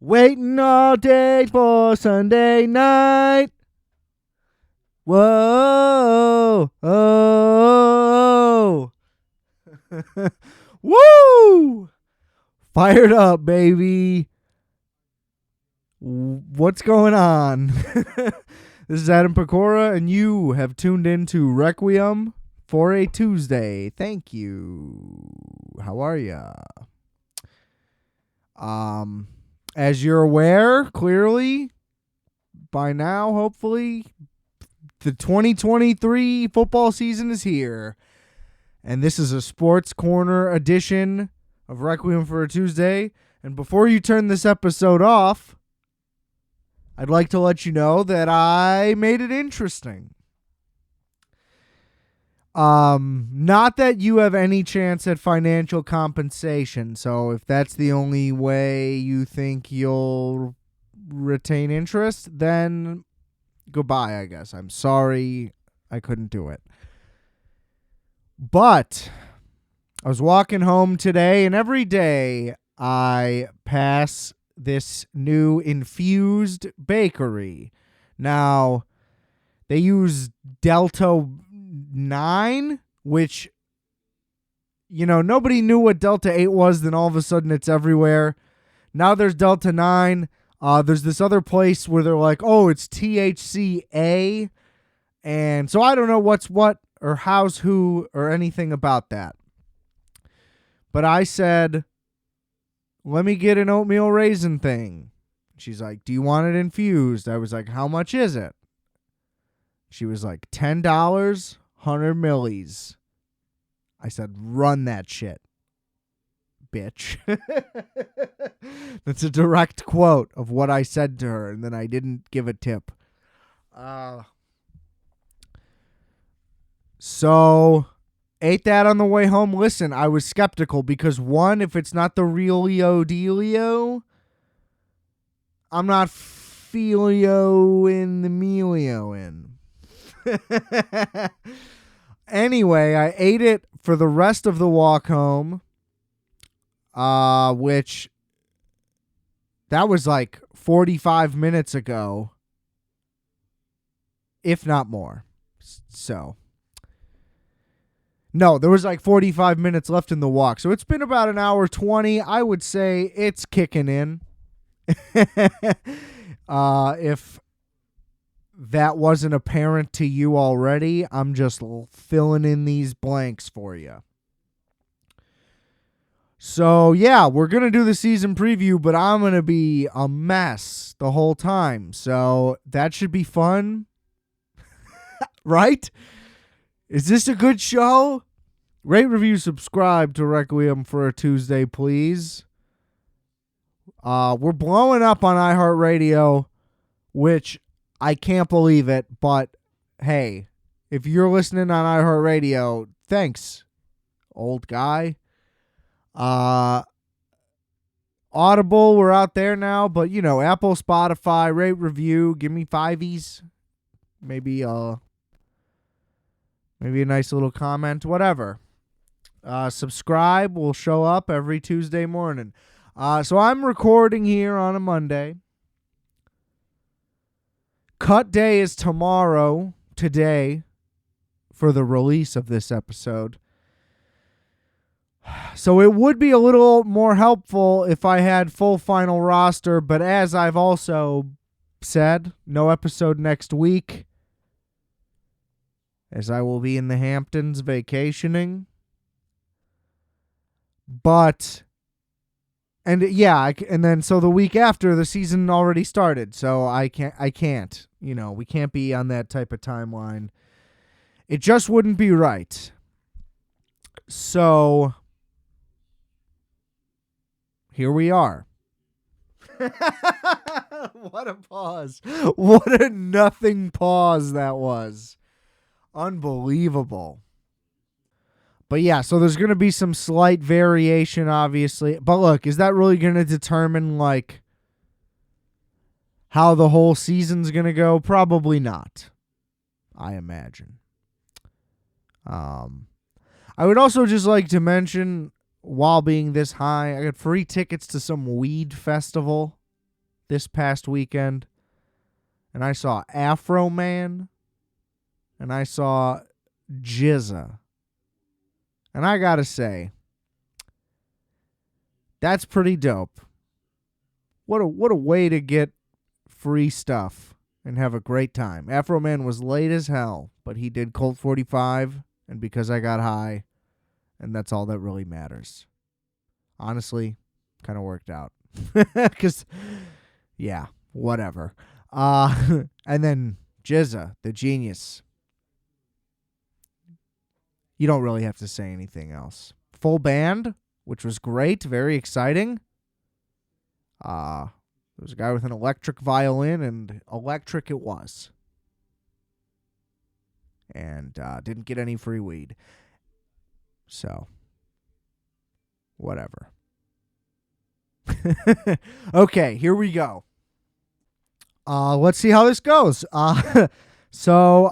Waiting all day for Sunday night. Whoa. Oh. Woo! Fired up, baby. What's going on? This is Adam Pecora, and you have tuned into Requiem for a Tuesday. Thank you. How are ya? As you're aware, clearly, by now, hopefully, the 2023 football season is here. And this is a Sports Corner edition of Requiem for a Tuesday. And before you turn this episode off, I'd like to let you know that I made it interesting. Not that you have any chance at financial compensation. So if that's the only way you think you'll retain interest, then goodbye, I guess. I'm sorry I couldn't do it. But I was walking home today, and every day I pass this new infused bakery. Now, they use Delta 9, which, nobody knew what Delta 8 was, then all of a sudden it's everywhere. Now there's Delta 9. There's this other place where they're like, oh, it's THCA. And so I don't know what's what or how's who or anything about that. But I said, let me get an oatmeal raisin thing. She's like, do you want it infused? I was like, how much is it? She was like, $10, 100 millis. I said, run that shit, bitch. That's a direct quote of what I said to her, and then I didn't give a tip. So, ate that on the way home. Listen, I was skeptical because, one, if it's not the real Dealio, I'm not Filio in the Melio in. Anyway, I ate it for the rest of the walk home, which that was like 45 minutes ago, if not more. So, no, there was like 45 minutes left in the walk. So it's been about an hour 20. I would say it's kicking in. If that wasn't apparent to you already, I'm just filling in these blanks for you. So, yeah, we're going to do the season preview, but I'm going to be a mess the whole time. So that should be fun. Right? Is this a good show? Rate, review, subscribe to Requiem for a Tuesday, please. We're blowing up on iHeartRadio, which I can't believe it, but hey, if you're listening on iHeartRadio, thanks, old guy. Audible, we're out there now, but Apple, Spotify, rate, review, give me fiveys, maybe a nice little comment, whatever. Subscribe will show up every Tuesday morning. So I'm recording here on a Monday. Cut day is today, for the release of this episode. So it would be a little more helpful if I had full final roster, but as I've also said, no episode next week, as I will be in the Hamptons vacationing. But, and then so the week after, the season already started, so I can't, we can't be on that type of timeline. It just wouldn't be right. So, here we are. What a pause. What a nothing pause that was. Unbelievable. But yeah, so there's going to be some slight variation, obviously. But look, is that really going to determine, how the whole season's going to go? Probably not, I imagine. I would also just like to mention, while being this high, I got free tickets to some weed festival this past weekend, and I saw Afro Man, and I saw Jizza. And I gotta say, that's pretty dope. What a way to get free stuff and have a great time. Afro Man was late as hell, but he did Colt 45, and because I got high, and that's all that really matters. Honestly, kind of worked out. Because, yeah, whatever. And then Jizza, the genius. You don't really have to say anything else. Full band, which was great, very exciting. There was a guy with an electric violin, and electric it was. And didn't get any free weed. So, whatever. Okay, here we go. Let's see how this goes. So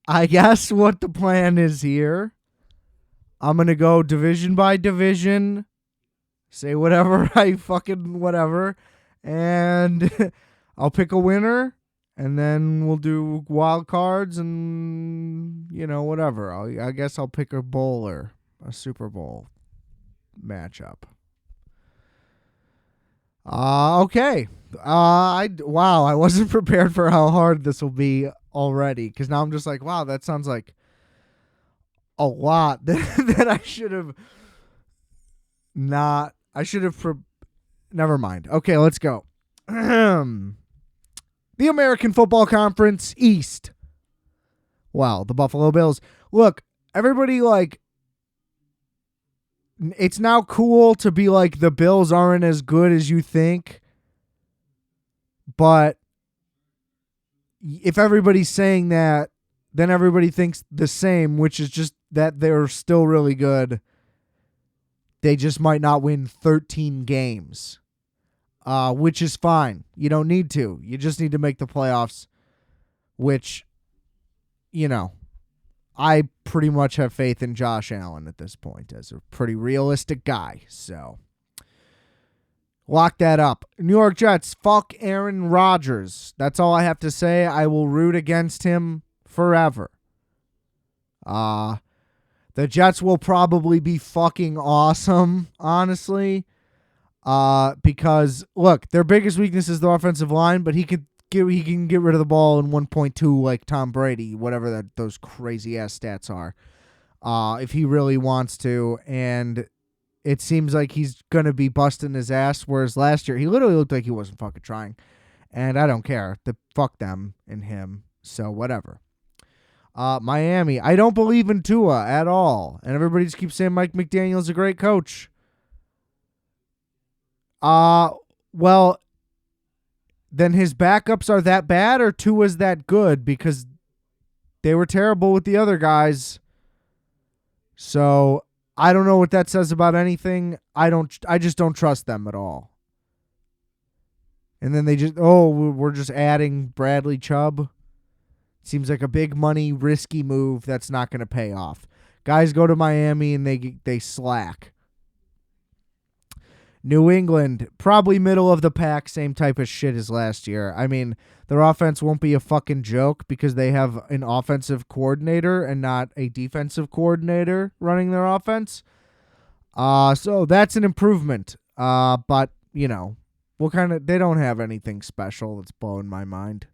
I guess what the plan is here. I'm going to go division by division, say whatever whatever, and I'll pick a winner, and then we'll do wild cards and, whatever. I guess I'll pick a bowler, a Super Bowl matchup. Okay. I wasn't prepared for how hard this will be already, because now I'm just like, wow, that sounds like a lot that I should have not. I should have. Never mind. Okay, let's go. The American Football Conference East. Wow, the Buffalo Bills. Look, everybody, it's now cool to be like the Bills aren't as good as you think. But if everybody's saying that, then everybody thinks the same, which is just that they're still really good. They just might not win 13 games, which is fine. You don't need to. You just need to make the playoffs, which, I pretty much have faith in Josh Allen at this point as a pretty realistic guy. So, lock that up. New York Jets, fuck Aaron Rodgers. That's all I have to say. I will root against him forever. The Jets will probably be fucking awesome, honestly. Because, look, their biggest weakness is the offensive line, but he can get rid of the ball in 1.2 like Tom Brady, whatever those crazy-ass stats are, if he really wants to. And it seems like he's going to be busting his ass, whereas last year he literally looked like he wasn't fucking trying. And I don't care. Fuck them and him, so whatever. Miami, I don't believe in Tua at all. And everybody just keeps saying Mike McDaniel's a great coach. Well, then his backups are that bad or Tua's that good? Because they were terrible with the other guys. So I don't know what that says about anything. I just don't trust them at all. And then we're just adding Bradley Chubb. Seems like a big money, risky move that's not going to pay off. Guys go to Miami and they slack. New England, probably middle of the pack, same type of shit as last year. I mean, their offense won't be a fucking joke because they have an offensive coordinator and not a defensive coordinator running their offense. So that's an improvement. But, they don't have anything special that's blowing my mind,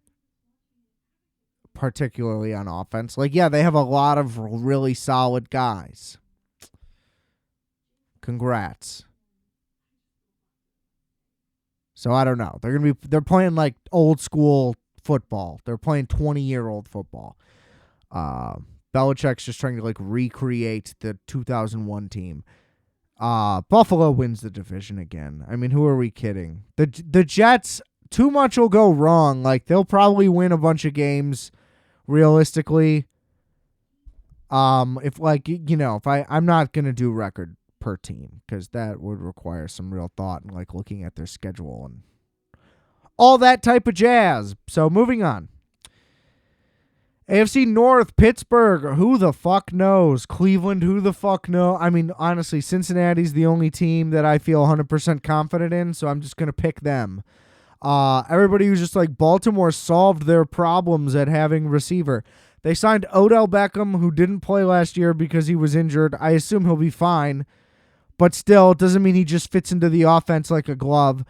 particularly on offense. They have a lot of really solid guys. Congrats. So I don't know. They're playing like old school football. They're playing 20-year-old football. Belichick's just trying to recreate the 2001 team. Buffalo wins the division again. I mean, who are we kidding? The Jets, too much will go wrong. They'll probably win a bunch of games realistically. I'm not going to do record per team because that would require some real thought and looking at their schedule and all that type of jazz. So moving on. AFC North, Pittsburgh, who the fuck knows? Cleveland, who the fuck knows? I mean, honestly, Cincinnati's the only team that I feel 100% confident in, so I'm just going to pick them. Everybody was just like, Baltimore solved their problems at having receiver. They signed Odell Beckham, who didn't play last year because he was injured. I assume he'll be fine, but still, it doesn't mean he just fits into the offense like a glove.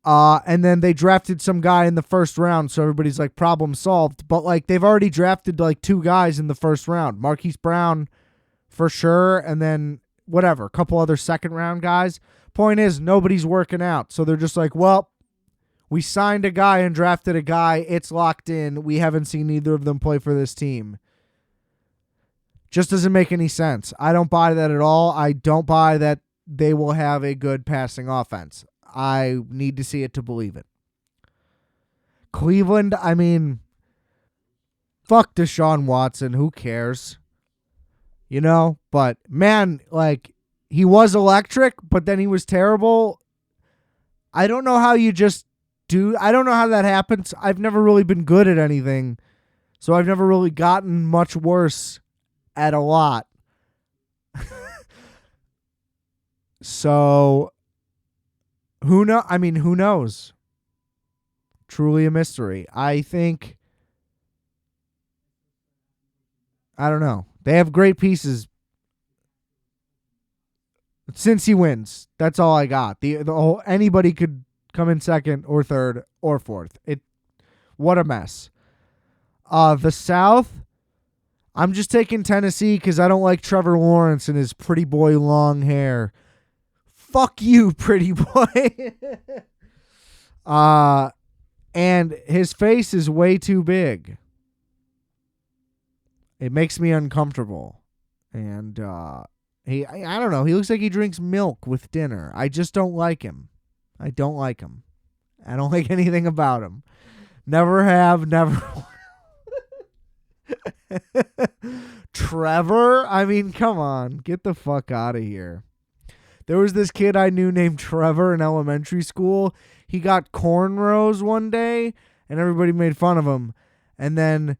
And then they drafted some guy in the first round, so everybody's like, problem solved. But like, they've already drafted like 2 guys in the first round. Marquise Brown for sure, and then whatever, a couple other second round guys. Point is, nobody's working out. So they're just like, well, we signed a guy and drafted a guy. It's locked in. We haven't seen either of them play for this team. Just doesn't make any sense. I don't buy that at all. I don't buy that they will have a good passing offense. I need to see it to believe it. Cleveland, I mean, fuck Deshaun Watson. Who cares? You know? But, man, like, he was electric, but then he was terrible. I don't know how you just do. I don't know how that happens. I've never really been good at anything, so I've never really gotten much worse at a lot. So, who knows? Truly a mystery. I don't know. They have great pieces. Since he wins, that's all I got. The whole, anybody could come in second or third or fourth. What a mess. The South, I'm just taking Tennessee because I don't like Trevor Lawrence and his pretty boy long hair. Fuck you, pretty boy. And his face is way too big. It makes me uncomfortable. And I don't know. He looks like he drinks milk with dinner. I just don't like him. I don't like him. I don't like anything about him. Never have, never. Trevor? I mean, come on. Get the fuck out of here. There was this kid I knew named Trevor in elementary school. He got cornrows one day, and everybody made fun of him. And then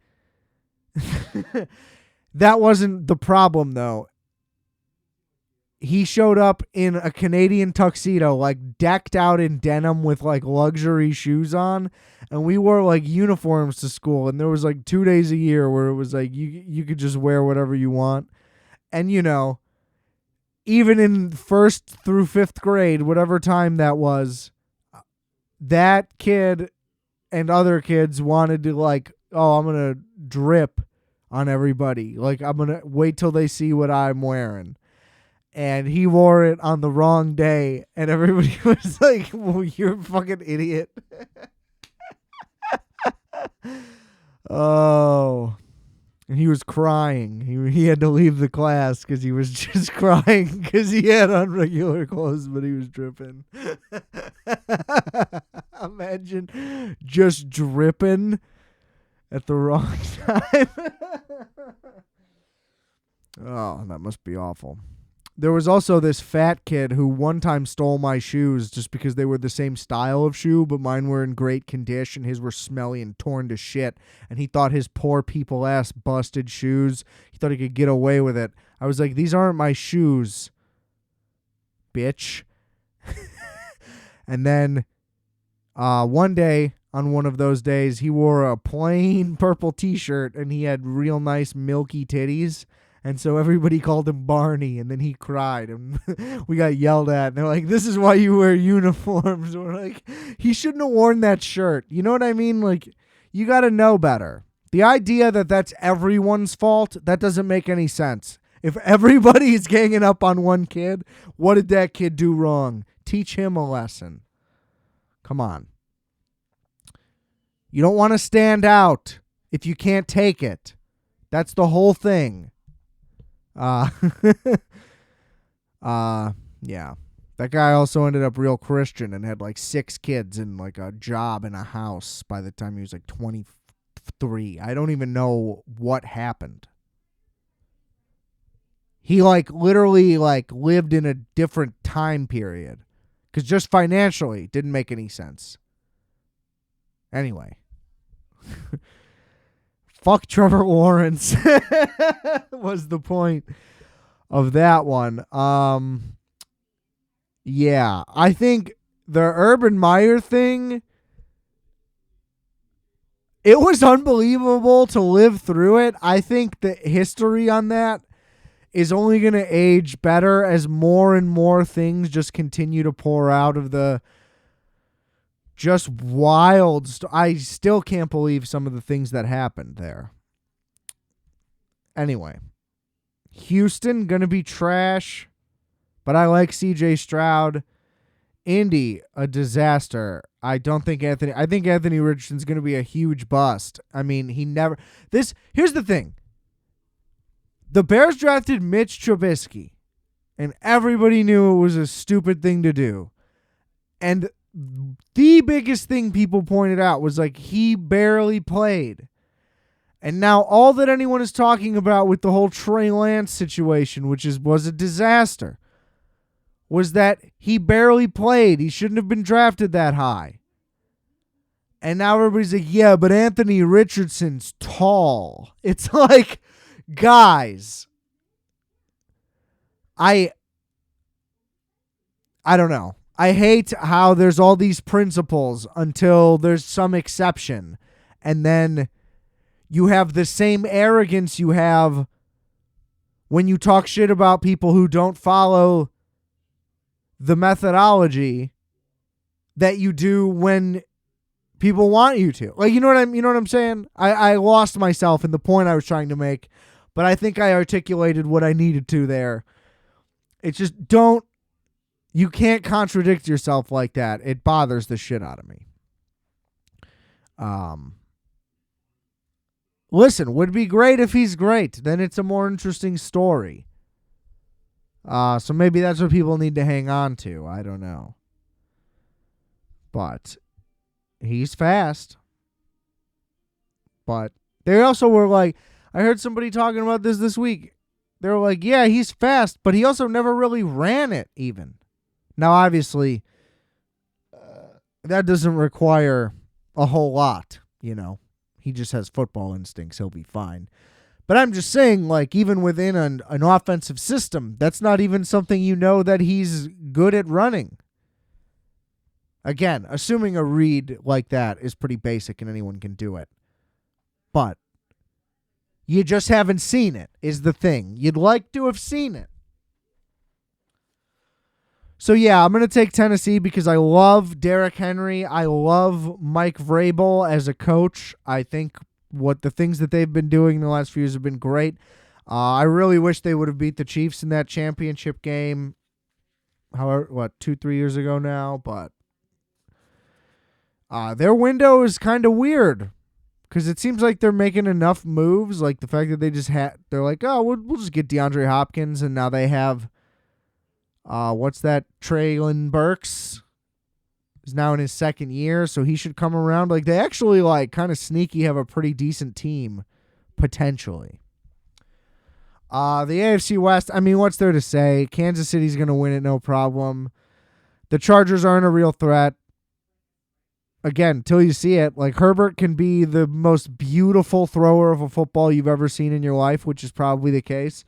that wasn't the problem, though. He showed up in a Canadian tuxedo, like decked out in denim with like luxury shoes on, and we wore like uniforms to school. And there was like 2 days a year where it was like you could just wear whatever you want. And you know, even in 1st through 5th grade, whatever time that was, that kid and other kids wanted to like, oh, I'm gonna drip on everybody. Like, I'm gonna wait till they see what I'm wearing. And he wore it on the wrong day, and everybody was like, well, you're a fucking idiot. Oh. And he was crying. He had to leave the class because he was just crying because he had on regular clothes, but he was dripping. Imagine just dripping at the wrong time. Oh, that must be awful. There was also this fat kid who one time stole my shoes just because they were the same style of shoe, but mine were in great condition. His were smelly and torn to shit, and he thought his poor people ass busted shoes. He thought he could get away with it. I was like, these aren't my shoes, bitch. And then one day, on one of those days, he wore a plain purple t-shirt, and he had real nice milky titties. And so everybody called him Barney, and then he cried, and we got yelled at. And they're like, this is why you wear uniforms. And we're like, he shouldn't have worn that shirt. You know what I mean? Like, you got to know better. The idea that that's everyone's fault, that doesn't make any sense. If everybody is ganging up on one kid, what did that kid do wrong? Teach him a lesson. Come on. You don't want to stand out if you can't take it. That's the whole thing. Yeah. That guy also ended up real Christian and had like 6 kids and like a job and a house by the time he was like 23. I don't even know what happened. He like literally like lived in a different time period because just financially it didn't make any sense. Anyway. Fuck Trevor Lawrence was the point of that one. Yeah, I think the Urban Meyer thing It was unbelievable to live through it. I think the history on that is only going to age better as more and more things just continue to pour out of the just wild. I still can't believe some of the things that happened there. Anyway, Houston going to be trash, but I like CJ Stroud. Indy, a disaster. I think Anthony Richardson's going to be a huge bust. I mean, here's the thing. The Bears drafted Mitch Trubisky, and everybody knew it was a stupid thing to do. And the biggest thing people pointed out was like he barely played. And now all that anyone is talking about with the whole Trey Lance situation, which was a disaster, was that he barely played. He shouldn't have been drafted that high. And now everybody's like, yeah, but Anthony Richardson's tall. It's like, guys, I don't know. I hate how there's all these principles until there's some exception. And then you have the same arrogance you have when you talk shit about people who don't follow the methodology that you do when people want you to. Like, you know what I'm saying? I lost myself in the point I was trying to make, but I think I articulated what I needed to there. It's just you can't contradict yourself like that. It bothers the shit out of me. Listen, would be great if he's great. Then it's a more interesting story. So maybe that's what people need to hang on to. I don't know. But he's fast. But they also were like, I heard somebody talking about this week. They were like, yeah, he's fast, but he also never really ran it even. Now, obviously, that doesn't require a whole lot, you know. He just has football instincts. He'll be fine. But I'm just saying, like, even within an offensive system, that's not even something you know that he's good at running. Again, assuming a read like that is pretty basic and anyone can do it. But you just haven't seen it, is the thing. You'd like to have seen it. So, yeah, I'm going to take Tennessee because I love Derrick Henry. I love Mike Vrabel as a coach. I think the things that they've been doing in the last few years have been great. I really wish they would have beat the Chiefs in that championship game. 2-3 years ago now, but their window is kind of weird because it seems like they're making enough moves. Like the fact that they're like, oh, we'll just get DeAndre Hopkins, and now they have what's that? Traylon Burks is now in his second year, so he should come around. Like they actually like kind of sneaky have a pretty decent team potentially. The AFC West, I mean, what's there to say? Kansas City's going to win it, no problem. The Chargers aren't a real threat. Again, till you see it, like Herbert can be the most beautiful thrower of a football you've ever seen in your life, which is probably the case.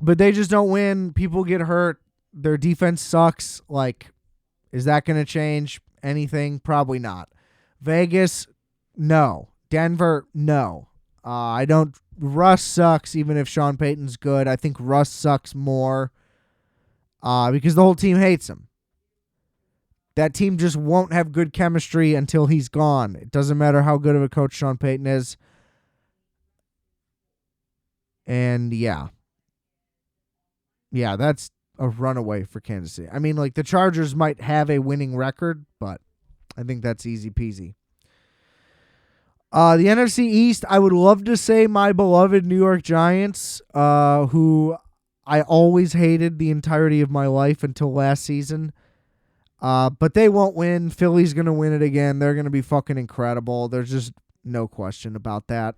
But they just don't win. People get hurt. Their defense sucks. Like, is that going to change anything? Probably not. Vegas, no. Denver, no. Russ sucks even if Sean Payton's good. I think Russ sucks more because the whole team hates him. That team just won't have good chemistry until he's gone. It doesn't matter how good of a coach Sean Payton is. And yeah. Yeah, that's a runaway for Kansas City. I mean, like the Chargers might have a winning record, but I think that's easy peasy. The NFC East, I would love to say my beloved New York Giants, who I always hated the entirety of my life until last season. But they won't win. Philly's going to win it again. They're going to be fucking incredible. There's just no question about that.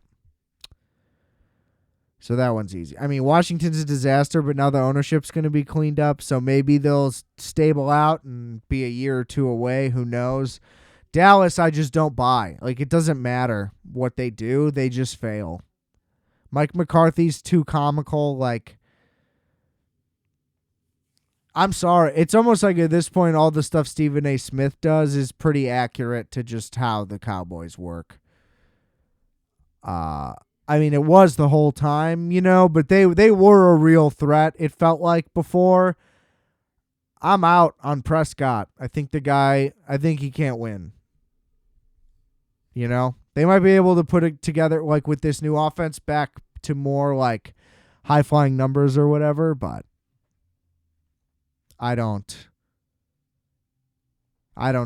So that one's easy. I mean, Washington's a disaster, but now the ownership's going to be cleaned up, so maybe they'll stable out and be a year or two away. Who knows? Dallas, I just don't buy. Like, it doesn't matter what they do. They just fail. Mike McCarthy's too comical. Like, I'm sorry. It's almost like at this point, all the stuff Stephen A. Smith does is pretty accurate to just how the Cowboys work. I mean, it was the whole time, but they were a real threat. It felt like before. I'm out on Prescott. I think he can't win. They might be able to put it together like with this new offense back to more like high flying numbers or whatever, but I don't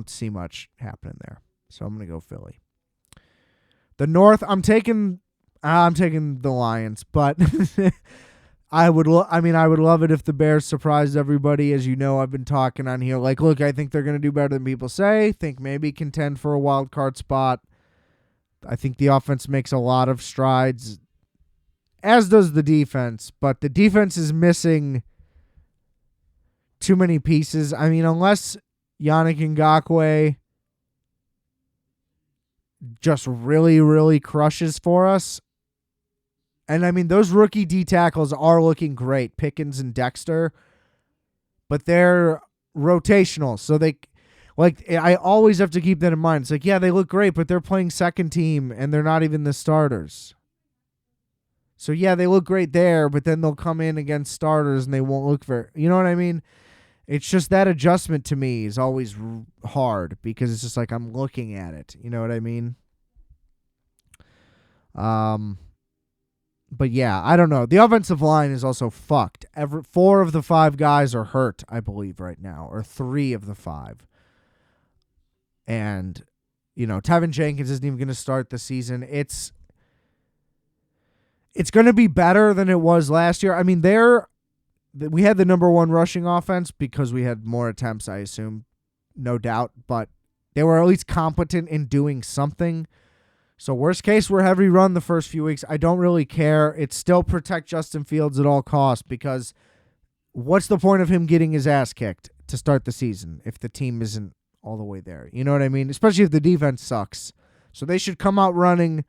see much happening there. So I'm going to go Philly. The North, I'm taking the Lions, but I would love it if the Bears surprised everybody. As you know, I've been talking on here. Like, look, I think they're going to do better than people say. Think maybe contend for a wild card spot. I think the offense makes a lot of strides, as does the defense. But the defense is missing too many pieces. I mean, unless Yannick Ngakoue just really, really crushes for us. And, I mean, those rookie D tackles are looking great, Pickens and Dexter. But they're rotational. So I always have to keep that in mind. It's like, yeah, they look great, but they're playing second team, and they're not even the starters. So, yeah, they look great there, but then they'll come in against starters, and they won't look very... You know what I mean? It's just that adjustment to me is always hard because it's just like I'm looking at it. You know what I mean? But yeah, I don't know. The offensive line is also fucked. 4 of the 5 guys are hurt, I believe, right now, or 3 of the 5. And, Tevin Jenkins isn't even going to start the season. It's going to be better than it was last year. I mean, we had the number 1 rushing offense because we had more attempts, I assume, no doubt. But they were at least competent in doing something. So worst case, we're heavy run the first few weeks. I don't really care. It's still protect Justin Fields at all costs because what's the point of him getting his ass kicked to start the season if the team isn't all the way there? You know what I mean? Especially if the defense sucks. So they should come out running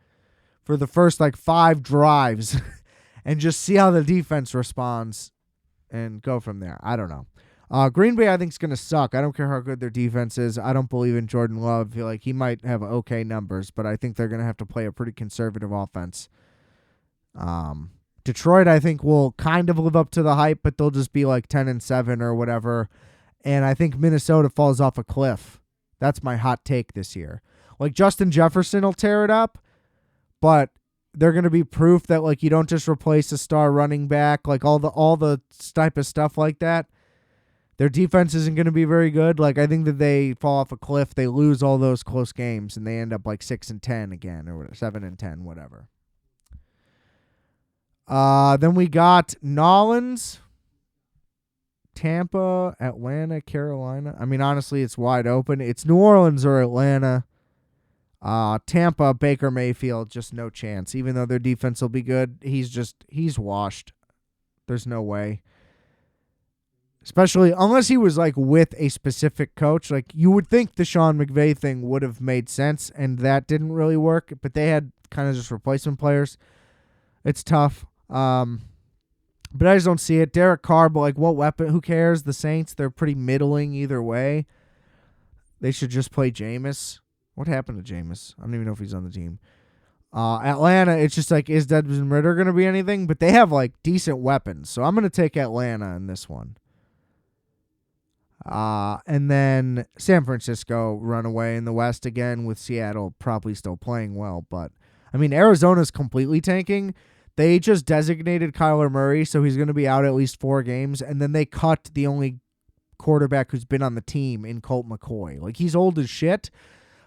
for the first 5 drives and just see how the defense responds and go from there. I don't know. Green Bay, I think, is going to suck. I don't care how good their defense is. I don't believe in Jordan Love. I feel like he might have okay numbers, but I think they're going to have to play a pretty conservative offense. Detroit, I think, will kind of live up to the hype, but they'll just be 10-7 or whatever. And I think Minnesota falls off a cliff. That's my hot take this year. Justin Jefferson will tear it up, but they're going to be proof that you don't just replace a star running back, all the type of stuff like that. Their defense isn't going to be very good. I think that they fall off a cliff. They lose all those close games, and they end up 6-10 again, or 7-10, whatever. Then we got Nolans, Tampa, Atlanta, Carolina. I mean, honestly, it's wide open. It's New Orleans or Atlanta. Tampa, Baker Mayfield, just no chance. Even though their defense will be good, he's washed. There's no way. Especially unless he was with a specific coach. You would think the Sean McVay thing would have made sense, and that didn't really work. But they had kind of just replacement players. It's tough. But I just don't see it. Derek Carr, but what weapon? Who cares? The Saints, they're pretty middling either way. They should just play Jameis. What happened to Jameis? I don't even know if he's on the team. Atlanta, it's just is Desmond Ridder going to be anything? But they have decent weapons. So I'm going to take Atlanta in this one. And then San Francisco run away in the West again with Seattle probably still playing well. But, I mean, Arizona's completely tanking. They just designated Kyler Murray, so he's going to be out at least 4 games. And then they cut the only quarterback who's been on the team in Colt McCoy. He's old as shit,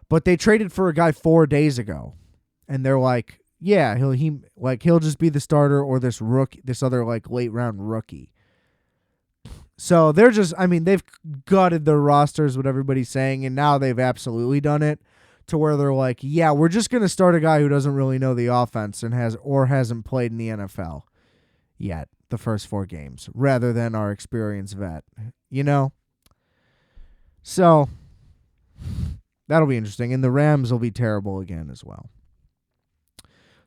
but they traded for a guy 4 days ago. And they're yeah, he'll just be the starter or this other late round rookie. So they're just, they've gutted their rosters, what everybody's saying, and now they've absolutely done it to where they're yeah, we're just going to start a guy who doesn't really know the offense and hasn't played in the NFL yet, the first 4 games, rather than our experienced vet, So that'll be interesting, and the Rams will be terrible again as well.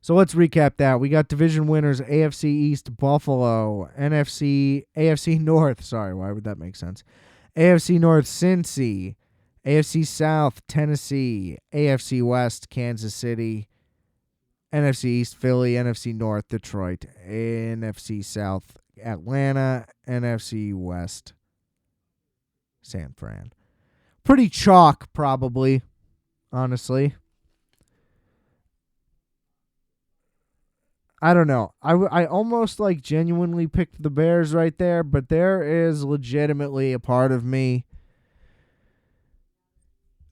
So let's recap that. We got division winners AFC East Buffalo, AFC North. Sorry, why would that make sense? AFC North Cincy, AFC South Tennessee, AFC West Kansas City, NFC East Philly, NFC North Detroit, NFC South Atlanta, NFC West San Fran. Pretty chalk, probably, honestly. I don't know. I almost like genuinely picked the Bears right there, but there is legitimately a part of me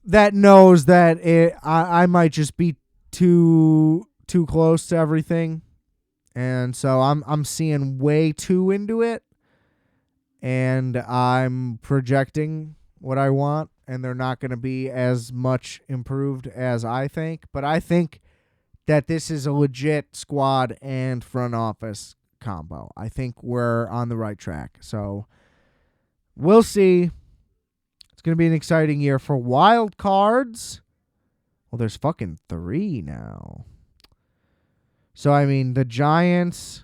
that knows that I might just be too close to everything, and so I'm seeing way too into it, and I'm projecting what I want, and they're not going to be as much improved as I think, but I think that this is a legit squad and front office combo. I think we're on the right track. So we'll see. It's going to be an exciting year for wild cards. Well, there's fucking 3 now. So, I mean, the Giants,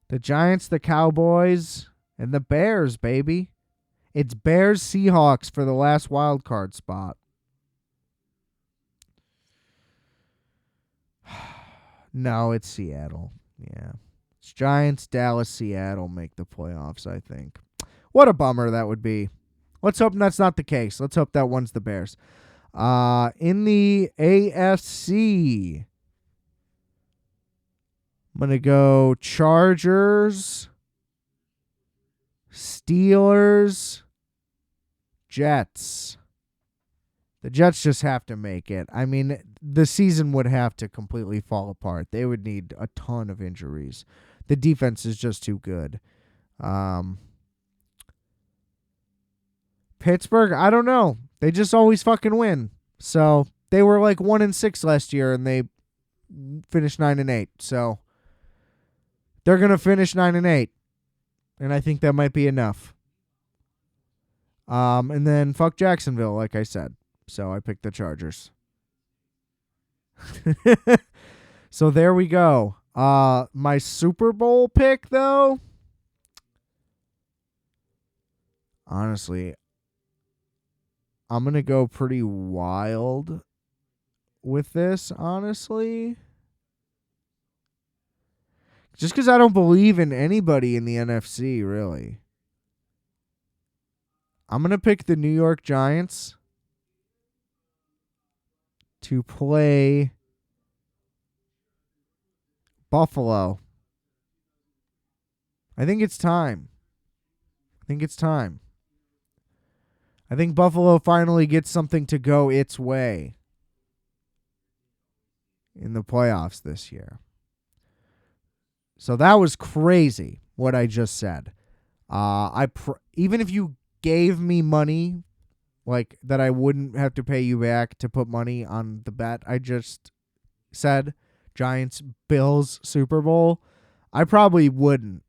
the Cowboys, and the Bears, baby. It's Bears Seahawks for the last wild card spot. No, it's Seattle. Yeah. It's Giants, Dallas, Seattle make the playoffs, I think. What a bummer that would be. Let's hope that's not the case. Let's hope that one's the Bears. In the AFC, I'm going to go Chargers, Steelers, Jets. The Jets just have to make it. I mean, the season would have to completely fall apart. They would need a ton of injuries. The defense is just too good. Pittsburgh, I don't know. They just always fucking win. So they were like 1-6 last year, and they finished 9-8. So they're gonna finish 9-8, and I think that might be enough. And then fuck Jacksonville, like I said. So I picked the Chargers. So there we go. My Super Bowl pick, though, honestly, I'm going to go pretty wild with this, honestly. Just because I don't believe in anybody in the NFC, really. I'm going to pick the New York Giants to play Buffalo. I think it's time. I think Buffalo finally gets something to go its way in the playoffs this year. So that was crazy what I just said. Even if you gave me money, like that I wouldn't have to pay you back to put money on the bet I just said, Giants, Bills, Super Bowl, I probably wouldn't.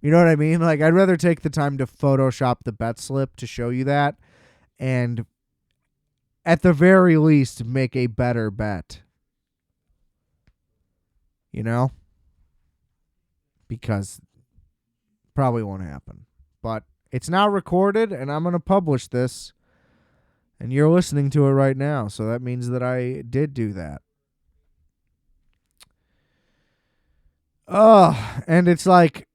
You know what I mean? Like, I'd rather take the time to Photoshop the bet slip to show you that and at the very least make a better bet. You know? Because probably won't happen. But it's now recorded, and I'm going to publish this, and you're listening to it right now, so that means that I did do that. And it's like,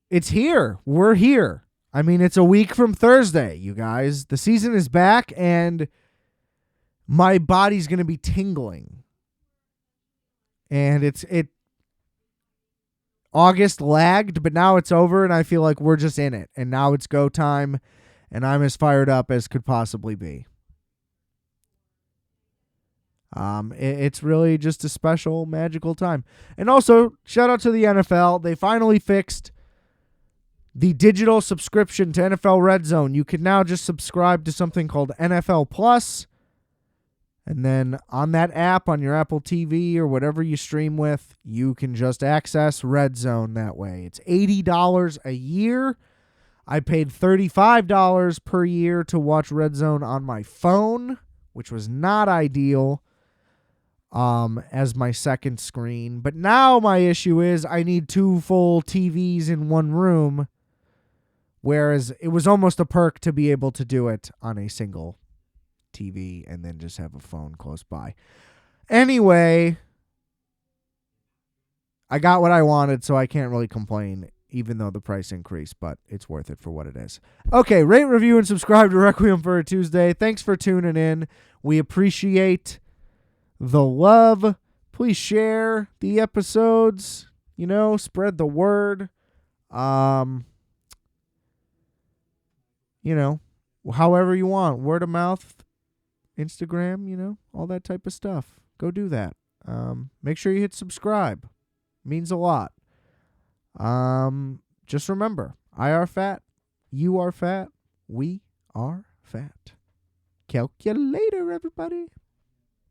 it's here. We're here. I mean, it's a week from Thursday, you guys. The season is back, and my body's going to be tingling. And it August lagged, but now it's over, and I feel like we're just in it. And now it's go time, and I'm as fired up as could possibly be. It's really just a special, magical time. And also, shout out to the NFL. They finally fixed the digital subscription to NFL Red Zone. You can now just subscribe to something called NFL Plus. And then on that app, on your Apple TV or whatever you stream with, you can just access Red Zone that way. It's $80 a year. I paid $35 per year to watch Red Zone on my phone, which was not ideal. as my second screen. But now my issue is I need 2 full TVs in one room, whereas it was almost a perk to be able to do it on a single TV and then just have a phone close by. Anyway, I got what I wanted, so I can't really complain, even though the price increased, but it's worth it for what it is. Okay, rate, review, and subscribe to Requiem for a Tuesday. Thanks for tuning in. We appreciate the love. Please share the episodes, spread the word. However you want. Word of mouth, Instagram, all that type of stuff. Go do that. Make sure you hit subscribe. Means a lot. Just remember, I are fat, you are fat, we are fat. Calculator, everybody.